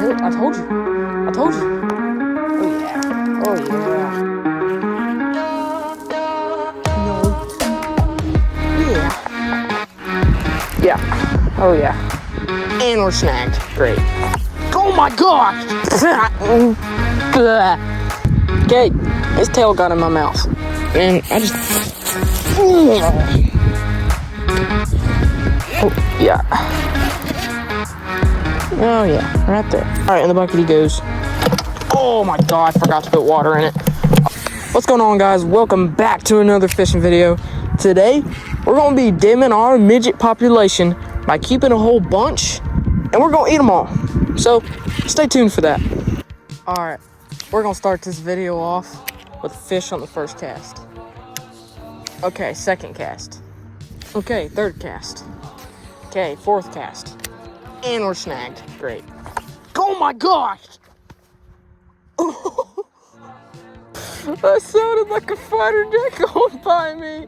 I told you. I told you. Oh, yeah. Oh, yeah. No. Yeah. Yeah. Oh, yeah. And we're snagged. Great. Oh, my gosh! Okay, his tail got in my mouth. And I just... Oh, yeah. Oh, yeah. Right there. Alright, in the bucket he goes. Oh, my God. I forgot to put water in it. What's going on, guys? Welcome back to another fishing video. Today, we're going to be dimming our midget population by keeping a whole bunch, and we're going to eat them all. So, stay tuned for that. Alright, we're going to start this video off with fish on the first cast. Okay, second cast. Okay, third cast. Okay, fourth cast. And we're snagged. Great. Oh my gosh! That sounded like a fighter jet going by me.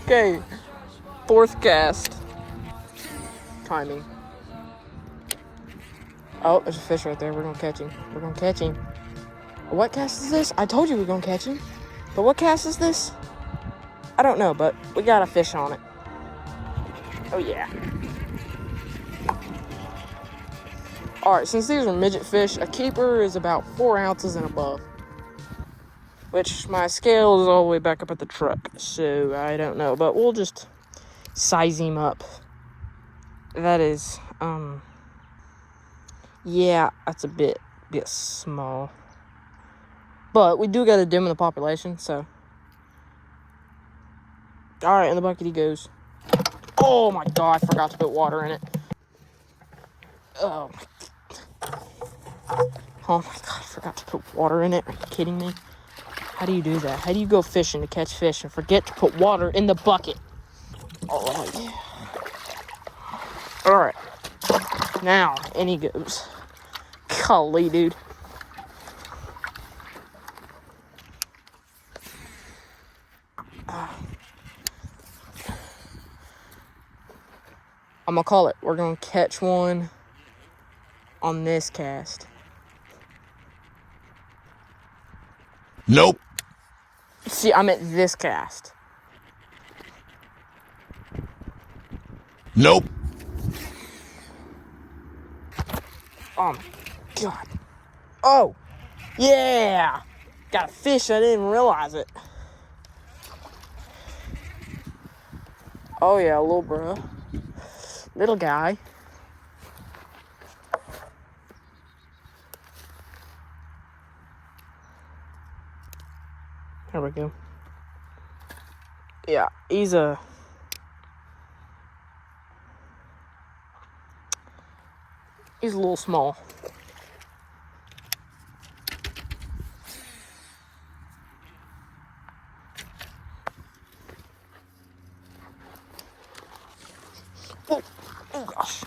Okay, fourth cast. Timing. Oh, there's a fish right there. We're gonna catch him. We're gonna catch him. What cast is this? I told you we were gonna catch him. But what cast is this? I don't know, but we got a fish on it. Oh, yeah. Alright, since these are midget fish, a keeper is about 4 ounces and above. Which, my scale is all the way back up at the truck, so I don't know. But we'll just size him up. That is, yeah, that's a bit small. But we do got to dim in the population, so. Alright, in the bucket he goes. Oh my God, I forgot to put water in it. Oh my God, I forgot to put water in it. Are you kidding me? How do you do that? How do you go fishing to catch fish and forget to put water in the bucket? Oh, yeah. Alright. Now, in he goes. Golly, dude. I'm gonna call it. We're gonna catch one on this cast. Nope. See, I meant this cast. Nope. Oh my God. Oh, yeah. Got a fish. I didn't realize it. Oh yeah, little bro. Little guy. There we go. Yeah, he's a little small. Oh gosh.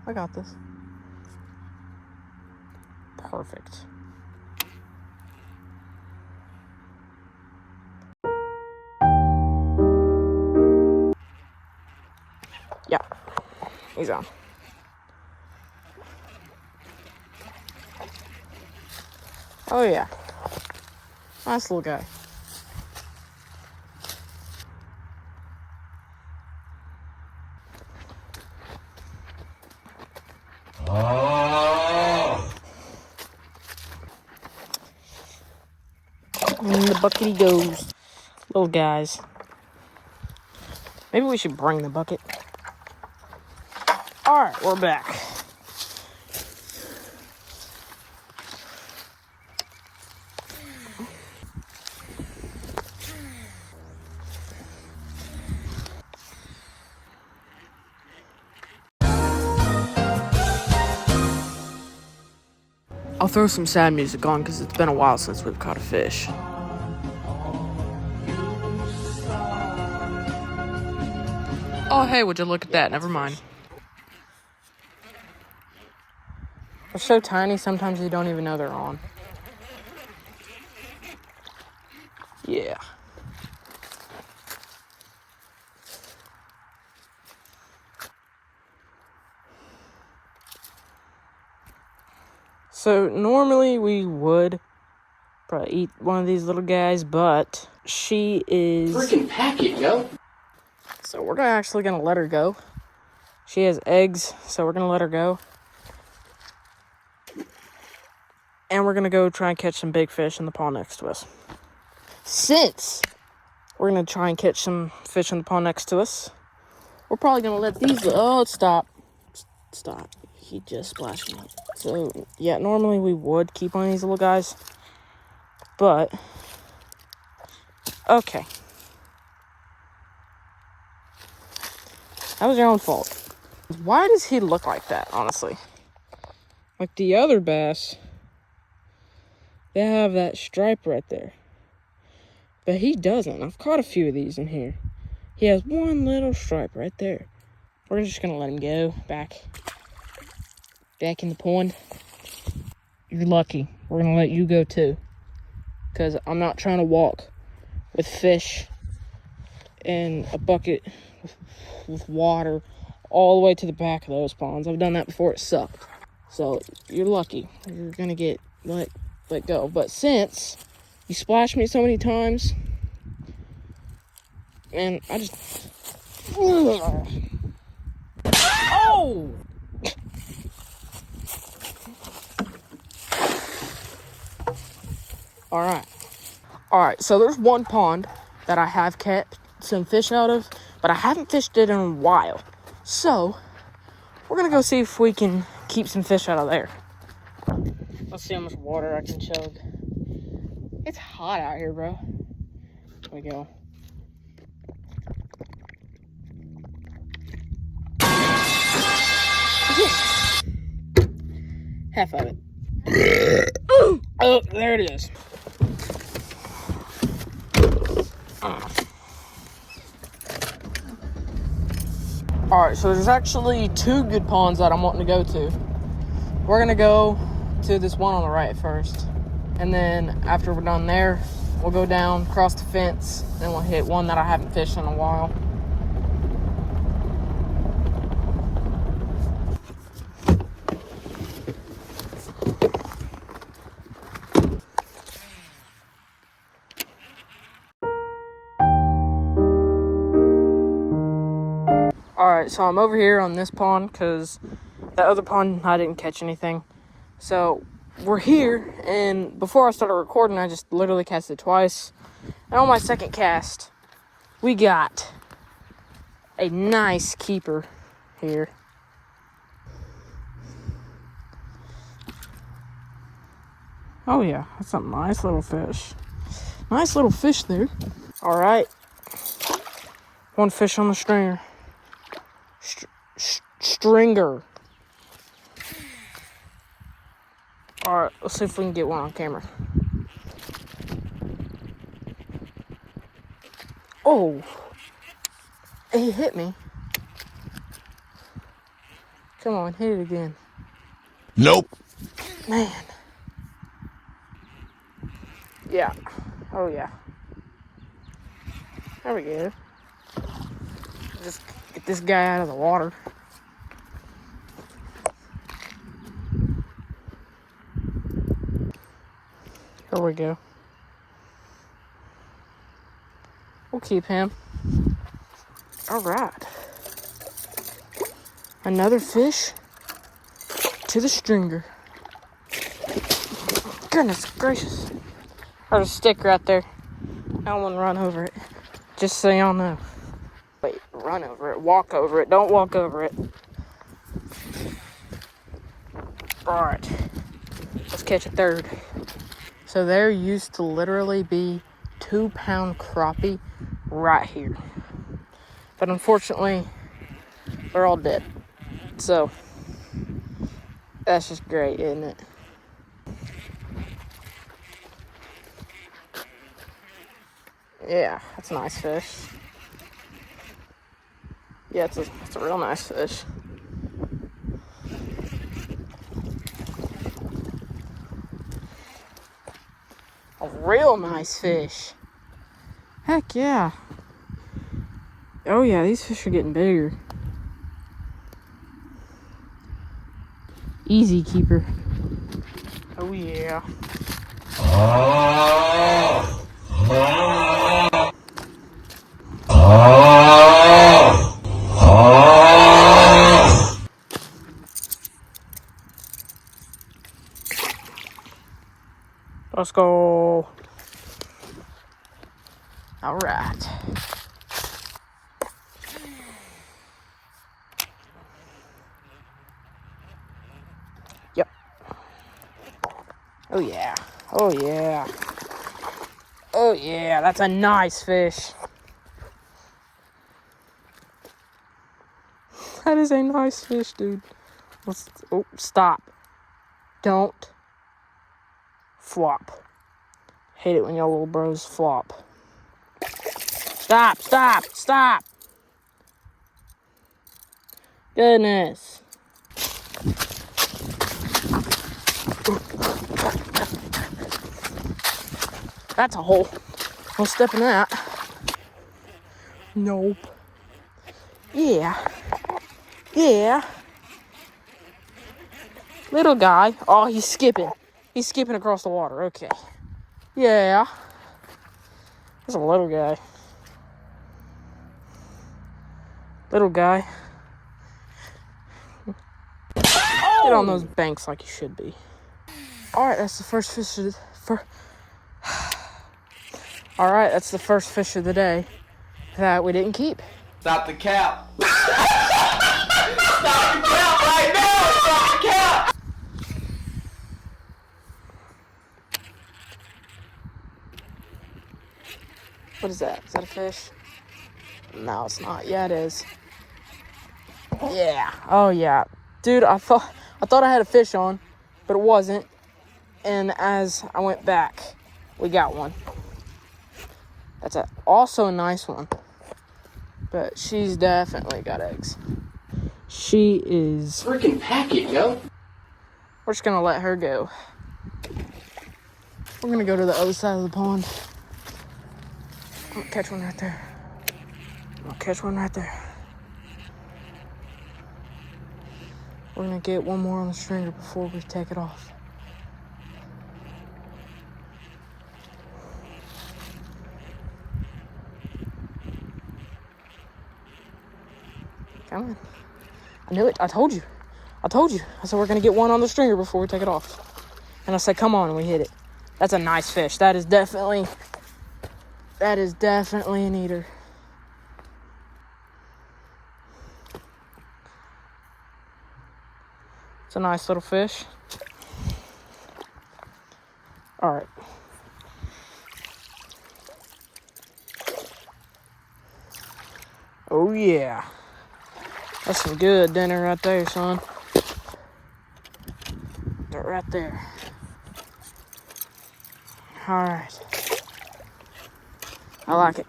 I got this. Perfect. Yeah, he's on. Oh yeah, nice little guy. In the bucket he goes. Little guys. Maybe we should bring the bucket. Alright, we're back. I'll throw some sad music on because it's been a while since we've caught a fish. Oh, hey, would you look at that? Never mind. They're so tiny, sometimes you don't even know they're on. Yeah. So normally we would probably eat one of these little guys, but she is... Freaking pack it, yo. So we're actually going to let her go. She has eggs, so we're going to let her go. And we're going to go try and catch some big fish in the pond next to us. Since we're going to try and catch some fish in the pond next to us, we're probably going to let these... Oh, stop. Stop. He just splashed me. So, yeah, normally we would keep one of these little guys. But, okay. That was your own fault. Why does he look like that, honestly? Like the other bass, they have that stripe right there. But he doesn't. I've caught a few of these in here. He has one little stripe right there. We're just going to let him go back in the pond. You're lucky. We're going to let you go too. Because I'm not trying to walk with fish and a bucket with water all the way to the back of those ponds. I've done that before. It sucked. So you're lucky. You're going to get let go. But since you splashed me so many times, and I just... Oh! Alright, so there's one pond that I have kept some fish out of, but I haven't fished it in a while. So, we're gonna go see if we can keep some fish out of there. Let's see how much water I can chug. It's hot out here, bro. There we go. Half of it. Oh, there it is. Alright, so there's actually two good ponds that I'm wanting to go to. We're going to go to this one on the right first. And then after we're done there, we'll go down, cross the fence, and we'll hit one that I haven't fished in a while. Alright, so I'm over here on this pond because that other pond I didn't catch anything. So we're here, and before I started recording, I just literally cast it twice. And on my second cast, we got a nice keeper here. Oh yeah, that's a nice little fish. Nice little fish there. Alright. One fish on the stringer. Stringer. Alright, let's see if we can get one on camera. Oh! He hit me. Come on, hit it again. Nope. Man. Yeah. Oh yeah. There we go. Just get this guy out of the water. There we go. We'll keep him. Alright. Another fish to the stringer. Goodness gracious. There's a stick right there. I don't want to run over it. Just so y'all know. Wait, run over it. Walk over it. Don't walk over it. Alright. Let's catch a third. So there used to literally be 2-pound crappie right here. But unfortunately, they're all dead. So, that's just great, isn't it? Yeah, that's a nice fish. Yeah, it's a real nice fish. A real nice fish. Heck yeah. Oh yeah, these fish are getting bigger. Easy keeper. Oh yeah. Let's go. All right. Yep. Oh yeah. Oh yeah. Oh yeah, that's a nice fish. That is a nice fish, dude. Oh, stop. Don't flop. Hate it when y'all little bros flop. Stop, stop, stop. Goodness. That's a hole. No step in that. Nope. Yeah. Yeah. Little guy. Oh, he's skipping. He's skipping across the water. Okay. Yeah. That's a little guy. Little guy. Get on those banks like you should be. Alright, that's the first fish of the... Alright, that's the first fish of the day that we didn't keep. Stop the cap. Stop the cap right now. Stop the cap. What is that? Is that a fish? No, it's not. Yeah, it is. Yeah. Oh, yeah. Dude, I thought I had a fish on, but it wasn't. And as I went back, we got one. That's also a nice one. But she's definitely got eggs. She is... Freaking pack it, yo. We're just going to let her go. We're going to go to the other side of the pond. I'll catch one right there. I'll catch one right there. We're going to get one more on the stringer before we take it off. Come on. I knew it. I told you. I said we're going to get one on the stringer before we take it off. And I said, come on, and we hit it. That's a nice fish. That is definitely an eater. It's a nice little fish. All right. Oh, yeah. That's some good dinner right there, son. They're right there. All right. I like it.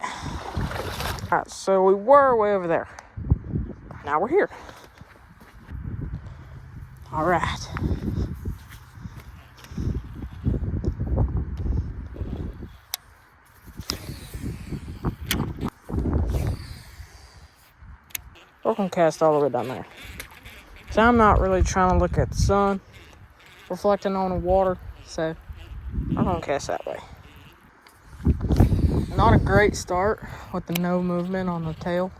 All right, so we were way over there. Now we're here. All right. We're gonna cast all the way down there. So I'm not really trying to look at the sun reflecting on the water, so I'm gonna cast that way. Not a great start with the no movement on the tail.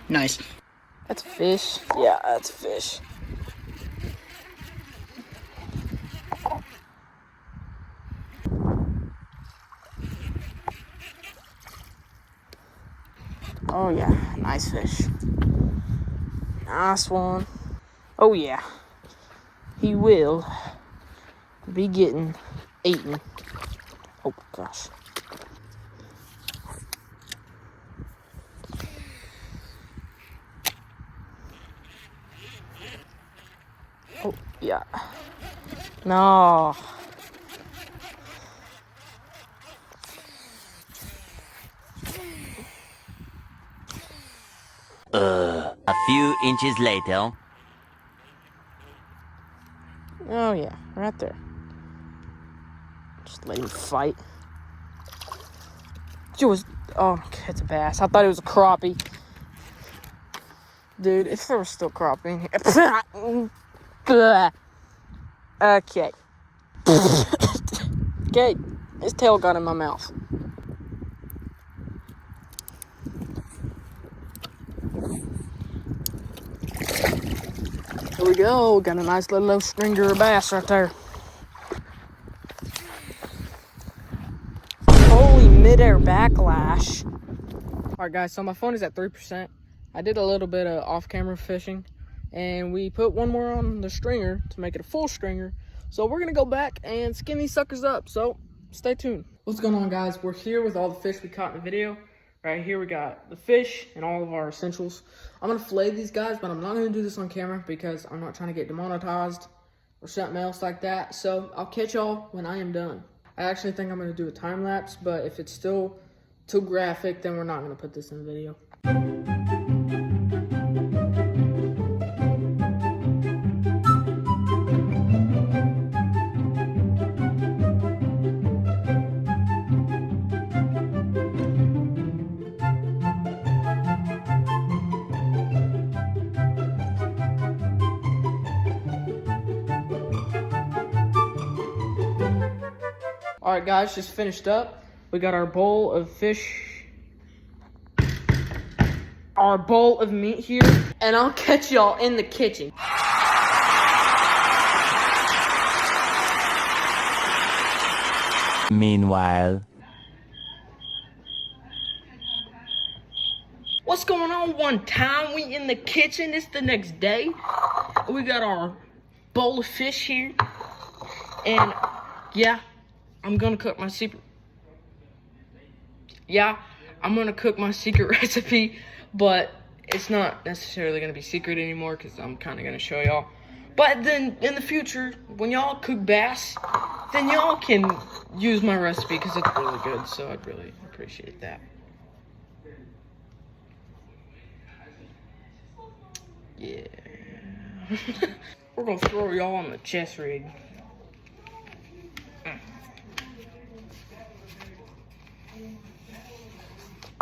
Nice. That's a fish. Yeah, that's a fish. Oh yeah, nice fish. Nice one. Oh yeah. He will be getting eaten. Oh gosh. Oh yeah. No. A few inches later. Oh yeah, right there. Just let him fight. It was, oh, it's a bass. I thought it was a crappie. Dude, if there was still crappie in here. Okay. Okay, his tail got in my mouth. Here we go. Got a nice little stringer bass right there. Holy midair backlash. Alright guys, so my phone is at 3%. I did a little bit of off-camera fishing, and we put one more on the stringer to make it a full stringer. So we're gonna go back and skin these suckers up, so stay tuned. What's going on, guys? We're here with all the fish we caught in the video. Right here we got the fish and all of our essentials. I'm gonna fillet these guys, but I'm not gonna do this on camera because I'm not trying to get demonetized or something else like that. So I'll catch y'all when I am done. I actually think I'm gonna do a time lapse, but if it's still too graphic, then we're not gonna put this in the video. Alright guys, just finished up. We got our bowl of fish, our bowl of meat here, and I'll catch y'all in the kitchen. Meanwhile. What's going on? One time we in the kitchen, it's the next day. We got our bowl of fish here, and yeah, I'm gonna cook my secret. Yeah, I'm gonna cook my secret recipe, but it's not necessarily gonna be secret anymore because I'm kind of gonna show y'all. But then in the future, when y'all cook bass, then y'all can use my recipe because it's really good. So I'd really appreciate that. Yeah. We're gonna throw y'all on the chest rig.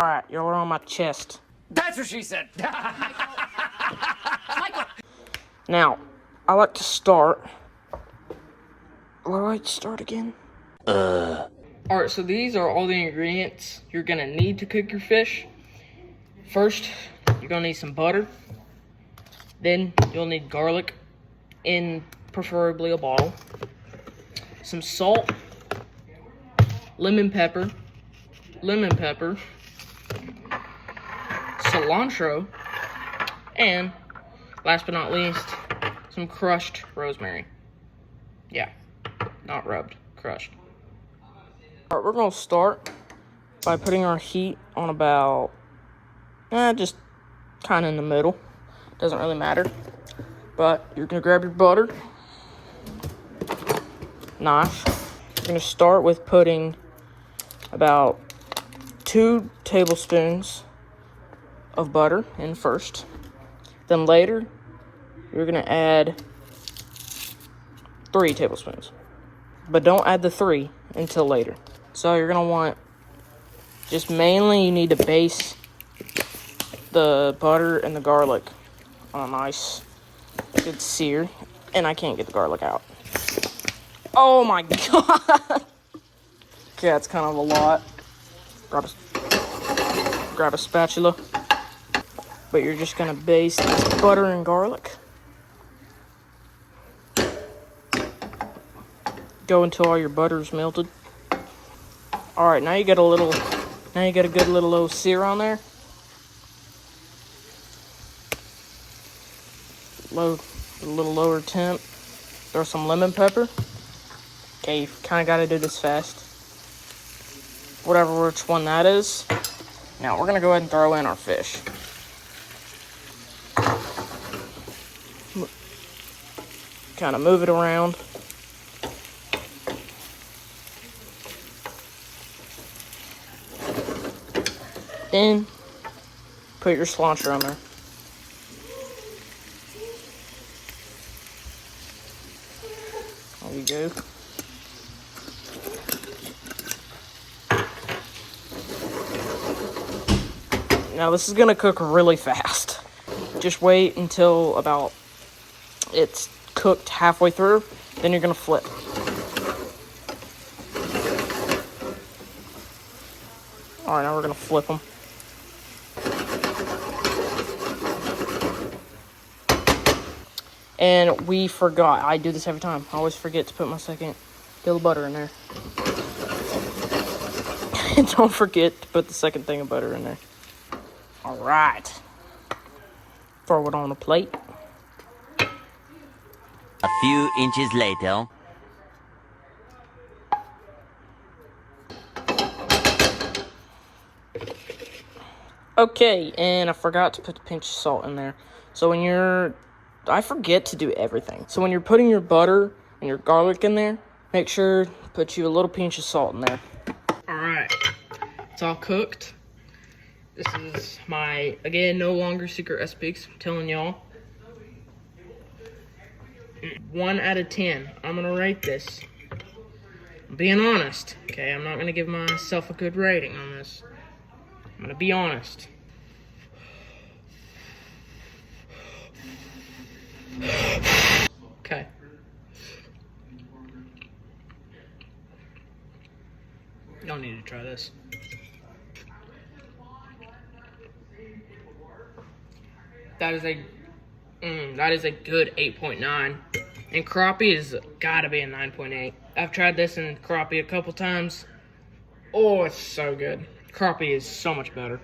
Alright, you're on my chest. That's what she said. Now, I like to start. Where do I start again? Alright, so these are all the ingredients you're gonna need to cook your fish. First, you're gonna need some butter. Then, you'll need garlic in preferably a bottle. Some salt. Lemon pepper. Cilantro, and last but not least, some crushed rosemary. Yeah, not rubbed, crushed. Alright, we're gonna start by putting our heat on about, just kind of in the middle. Doesn't really matter. But you're gonna grab your butter, knife. You're gonna start with putting about 2 tablespoons of butter in first. Then later, you're gonna add 3 tablespoons. But don't add the 3 until later. So you're gonna want, just mainly you need to baste the butter and the garlic on a nice good sear. And I can't get the garlic out. Oh my god! Okay, that's kind of a lot. Grab a spatula. But you're just gonna baste this butter and garlic. Go until all your butter's melted. Alright, now you got a good little sear on there. A little lower temp. Throw some lemon pepper. Okay, you kinda gotta do this fast. Whatever which one that is. Now we're gonna go ahead and throw in our fish. Kind of move it around. Then put your cilantro on there. There you go. Now this is gonna cook really fast. Just wait until about it's cooked halfway through, Then you're gonna flip. All right, now we're gonna flip them. And we forgot. I do this every time. I always forget to put my second gill of butter in there. And don't forget to put the second thing of butter in there. All right. Throw it on a plate. A few inches later. Okay, and I forgot to put a pinch of salt in there. So when you're... I forget to do everything. So when you're putting your butter and your garlic in there, make sure to put you a little pinch of salt in there. All right. It's all cooked. This is my, again, no longer secret recipes. I'm telling y'all. 1 out of 10. I'm going to rate this. I'm being honest. Okay, I'm not going to give myself a good rating on this. I'm going to be honest. Okay. Y'all need to try this. That is a good 8.9. And crappie is gotta be a 9.8. I've tried this in crappie a couple times. Oh, it's so good. Crappie is so much better.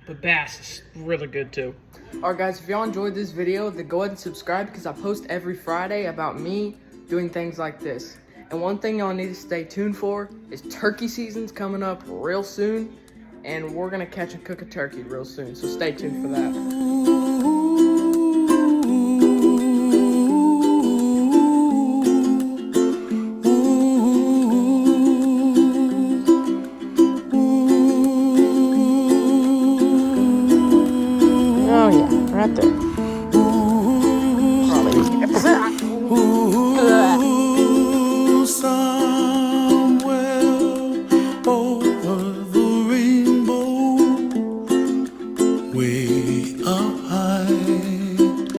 But bass is really good too. Alright guys, if y'all enjoyed this video, then go ahead and subscribe because I post every Friday about me doing things like this. And one thing y'all need to stay tuned for is turkey season's coming up real soon. And we're gonna catch and cook a turkey real soon. So stay tuned for that. Oh yeah, right there.